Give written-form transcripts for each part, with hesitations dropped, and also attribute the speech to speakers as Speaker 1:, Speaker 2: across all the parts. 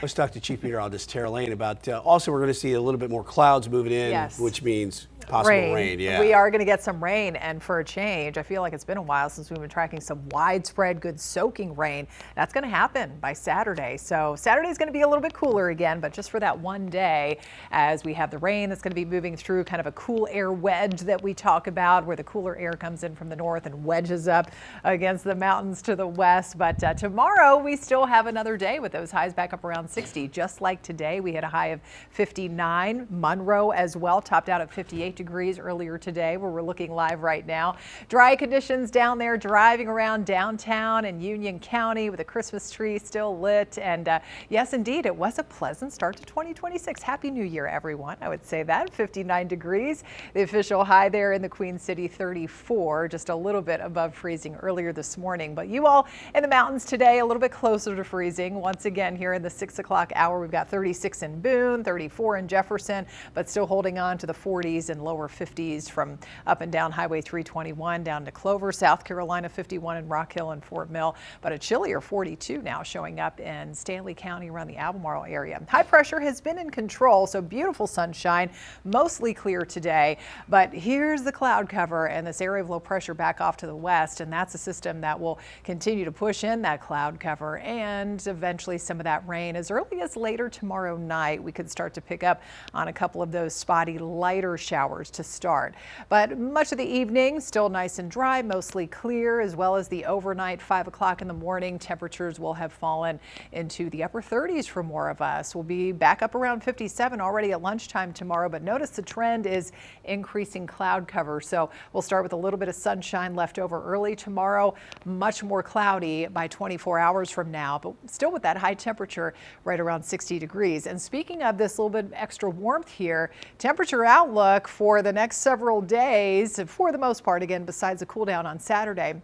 Speaker 1: Let's talk to Chief Meteorologist Tara Lane about, also we're going to see a little bit more clouds moving in,
Speaker 2: Yes.
Speaker 1: which means possible rain. Yeah.
Speaker 2: We are going to get some rain, and for a change, I feel like it's been a while since we've been tracking some widespread good soaking rain. That's going to happen by Saturday. So Saturday is going to be a little bit cooler again, but just for that one day, as we have the rain that's going to be moving through kind of a cool air wedge that we talk about, where the cooler air comes in from the north and wedges up against the mountains to the west. But tomorrow we still have another day with those highs back up around 60. Just like today, we had a high of 59. Monroe as well topped out at 58 degrees earlier today, where we're looking live right now. Dry conditions down there, driving around downtown in Union County with a Christmas tree still lit. And yes, indeed, it was a pleasant start to 2026. Happy New Year, everyone. I would say that. 59 degrees. The official high there in the Queen City, 34, just a little bit above freezing earlier this morning. But you all in the mountains today, a little bit closer to freezing. Once again, here in the 6 o'clock hour, we've got 36 in Boone, 34 in Jefferson, but still holding on to the 40s and lower 50s from up and down Highway 321 down to Clover, South Carolina, 51 in Rock Hill and Fort Mill, but a chillier 42 now showing up in Stanley County around the Albemarle area. High pressure has been in control, so beautiful sunshine, mostly clear today, but here's the cloud cover and this area of low pressure back off to the west, and that's a system that will continue to push in that cloud cover and eventually some of that rain. As early as later tomorrow night, we could start to pick up on a couple of those spotty lighter showers to start. But much of the evening still nice and dry, mostly clear, as well as the overnight 5 o'clock in the morning. Temperatures will have fallen into the upper 30s for more of us. We'll be back up around 57 already at lunchtime tomorrow, but notice the trend is increasing cloud cover. So we'll start with a little bit of sunshine left over early tomorrow, much more cloudy by 24 hours from now, but still with that high temperature right around 60 degrees. And speaking of this little bit extra warmth here, temperature outlook for the next several days, for the most part, again, besides a cool down on Saturday,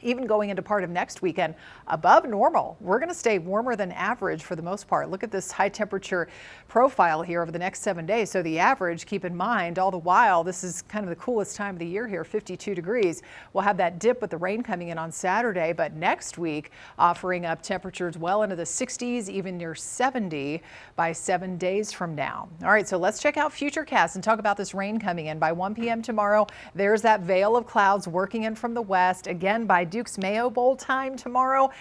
Speaker 2: even going into part of next weekend, above normal. We're going to stay warmer than average for the most part. Look at this high temperature profile here over the next 7 days. So the average, keep in mind, all the while, this is kind of the coolest time of the year here, 52 degrees. We'll have that dip with the rain coming in on Saturday, but next week offering up temperatures well into the 60s, even near 70 by 7 days from now. All right, so let's check out Futurecast and talk about this rain coming in. By 1 p.m. tomorrow, there's that veil of clouds working in from the west. Again, by Duke's Mayo Bowl time tomorrow,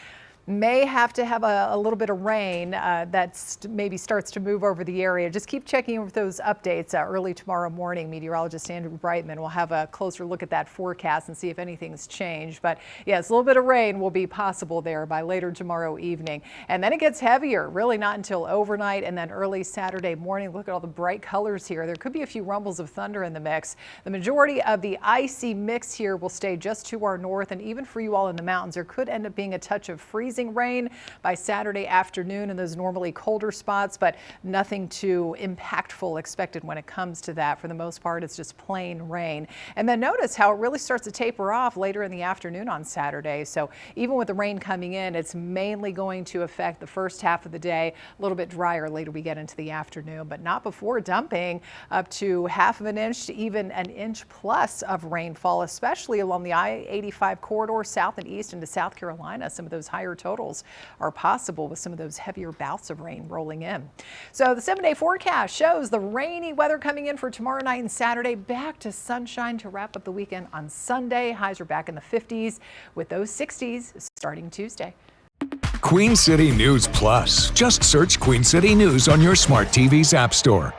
Speaker 2: may have to have a little bit of rain that maybe starts to move over the area. Just keep checking with those updates early tomorrow morning. Meteorologist Andrew Brightman will have a closer look at that forecast and see if anything's changed. But yes, a little bit of rain will be possible there by later tomorrow evening. And then it gets heavier, really not until overnight and then early Saturday morning. Look at all the bright colors here. There could be a few rumbles of thunder in the mix. The majority of the icy mix here will stay just to our north, and even for you all in the mountains, there could end up being a touch of freezing rain by Saturday afternoon in those normally colder spots, but nothing too impactful expected when it comes to that. For the most part, it's just plain rain. And then notice how it really starts to taper off later in the afternoon on Saturday. So even with the rain coming in, it's mainly going to affect the first half of the day, a little bit drier later we get into the afternoon, but not before dumping up to half of an inch to even an inch plus of rainfall, especially along the I-85 corridor south and east into South Carolina. Some of those higher totals are possible with some of those heavier bouts of rain rolling in. So the 7-day forecast shows the rainy weather coming in for tomorrow night and Saturday, back to sunshine to wrap up the weekend on Sunday. Highs are back in the 50s with those 60s starting Tuesday.
Speaker 3: Queen City News Plus. Just search Queen City News on your smart TV's app store.